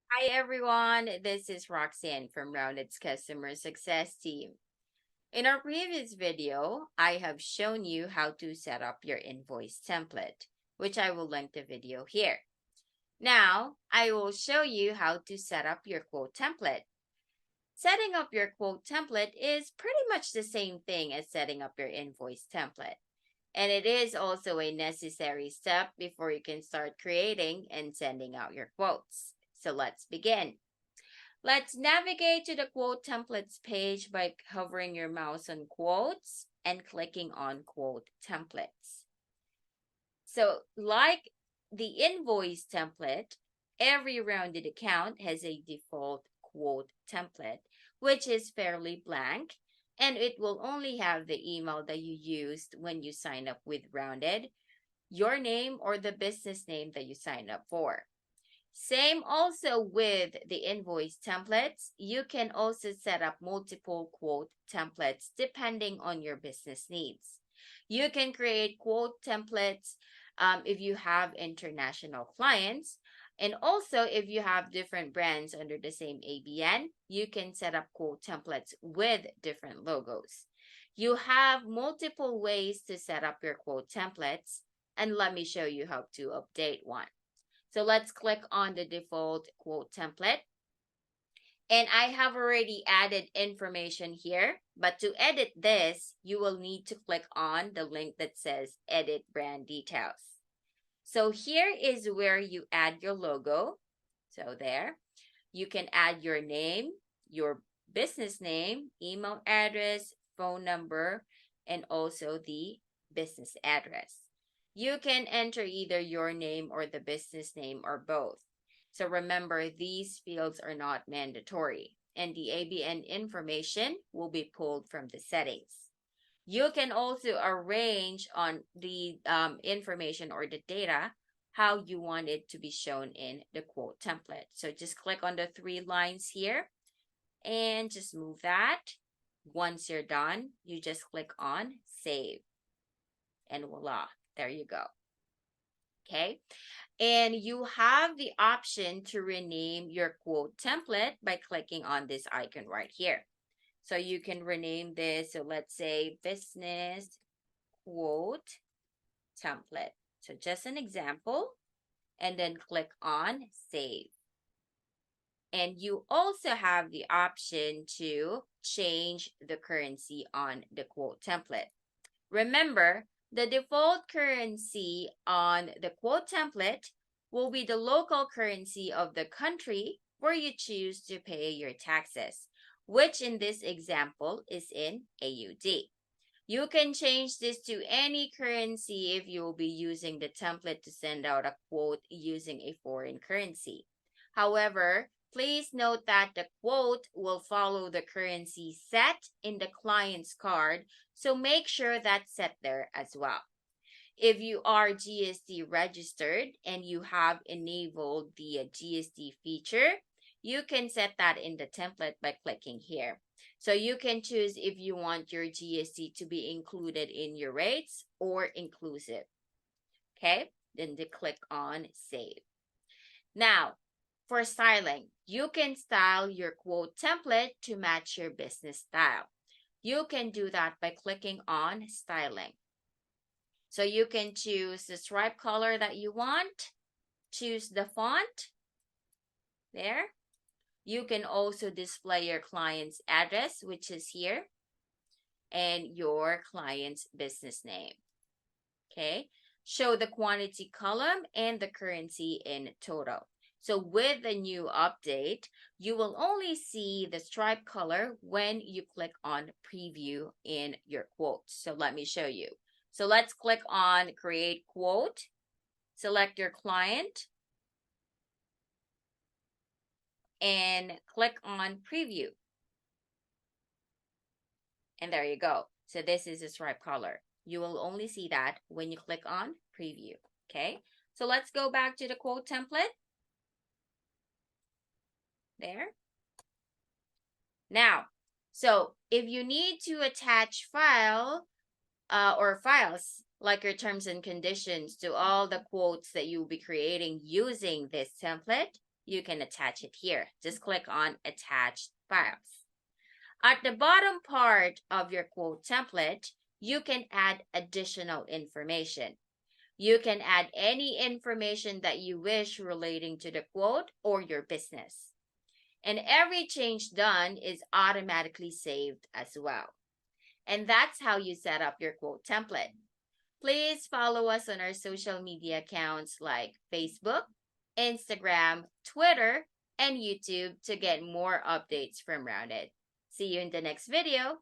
Hi everyone, this is Roxanne from Rounded's Customer Success Team. In our previous video, I have shown you how to set up your invoice template, which I will link the video here. Now, I will show you how to set up your quote template. Setting up your quote template is pretty much the same thing as setting up your invoice template. And it is also a necessary step before you can start creating and sending out your quotes. So let's begin. Let's navigate to the quote templates page by hovering your mouse on quotes and clicking on quote templates. So, like the invoice template, every rounded account has a default quote template, which is fairly blank, and it will only have the email that you used when you sign up with Rounded, your name, or the business name that you signed up for. Same also with the invoice templates. You can also set up multiple quote templates depending on your business needs. You can create quote templates if you have international clients. And also, if you have different brands under the same ABN, you can set up quote templates with different logos. You have multiple ways to set up your quote templates, and let me show you how to update one. So let's click on the default quote template. And I have already added information here, but to edit this, you will need to click on the link that says edit brand details. So here is where you add your logo. So there, you can add your name, your business name, email address, phone number, and also the business address. You can enter either your name or the business name or both. So remember, these fields are not mandatory, and the ABN information will be pulled from the settings. You can also arrange on the information or the data how you want it to be shown in the quote template. So just click on the three lines here and just move that. Once you're done, you just click on save and voila, there you go. Okay. And you have the option to rename your quote template by clicking on this icon right here. So you can rename this. So let's say business quote template. So just an example, and then click on save. And you also have the option to change the currency on the quote template. Remember, the default currency on the quote template will be the local currency of the country where you choose to pay your taxes, which in this example is in AUD. You can change this to any currency if you will be using the template to send out a quote using a foreign currency. However, please note that the quote will follow the currency set in the client's card, so make sure that's set there as well. If you are GST registered and you have enabled the GST feature, you can set that in the template by clicking here. So you can choose if you want your GST to be included in your rates or inclusive. Okay, then they click on save. Now, for styling, you can style your quote template to match your business style. You can do that by clicking on styling. So you can choose the stripe color that you want, choose the font there. You can also display your client's address, which is here, and your client's business name. Okay. Show the quantity column and the currency in total. So with the new update, you will only see the stripe color when you click on preview in your quote. So let me show you. So let's click on create quote, select your client, and click on preview. And there you go. So this is the stripe color. You will only see that when you click on preview. Okay. So let's go back to the quote template. There. Now, so if you need to attach file or files like your terms and conditions to all the quotes that you'll be creating using this template, you can attach it here. Just click on Attached Files. At the bottom part of your quote template, you can add additional information. You can add any information that you wish relating to the quote or your business. And every change done is automatically saved as well. And that's how you set up your quote template. Please follow us on our social media accounts like Facebook, Instagram, Twitter, and YouTube to get more updates from Rounded. See you in the next video.